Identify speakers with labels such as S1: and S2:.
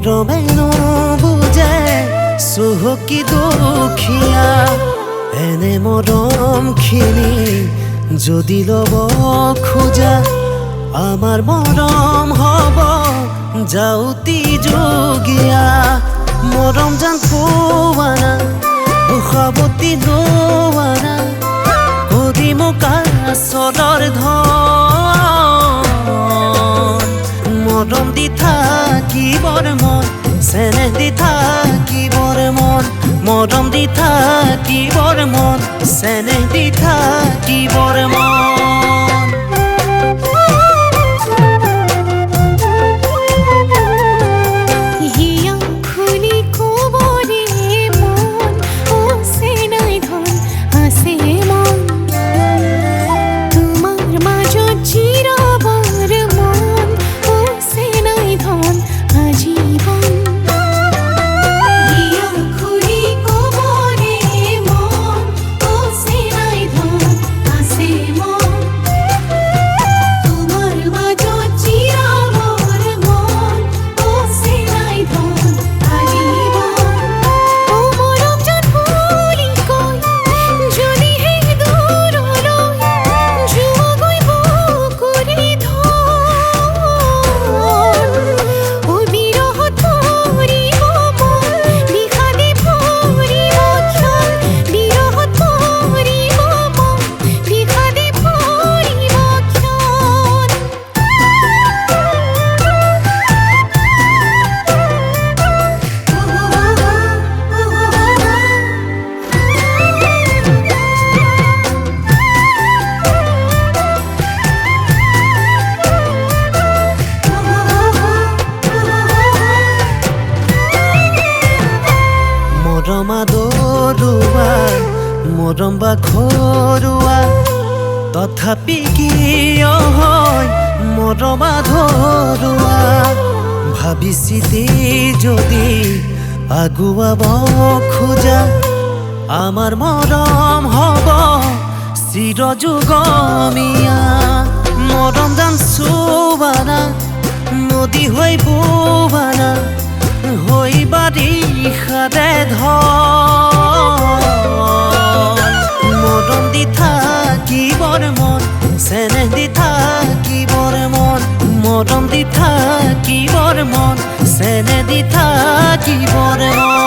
S1: মৰমে নুবুজে চহকী দুখীয়া এনে মৰমখিনি যদি ল'ব খোজা আমাৰ মৰম হ'ব যাওঁতি যোগীয়া মৰম জান পোৱানা উষাৱতী নোৱানা কৰি মোক আচলৰ ধন মৰম দি থাকিবৰ মন চেনেহ দি থাকিবৰ মন মৰম দি থাকিবৰ মন চেনেহ দি থাকিবৰ মন মৰম আদৰুৱা মৰম বা ঘৰুৱা তথাপি কিয় হয় মৰম আদৰুৱা ভাবি চিতি যদি আগুৱাব খোজা আমাৰ মৰম হ'ব চিৰযুগমীয়া মৰম জান চুবানা নদী হৈ বুবানা হৈ বাৰিষাৰে ধন মৰম দি থাকিবৰ মন চেনেহ দি থাকিবৰ মন মৰম দি থাকিবৰ মন চেনেহ দি থাকিবৰ মন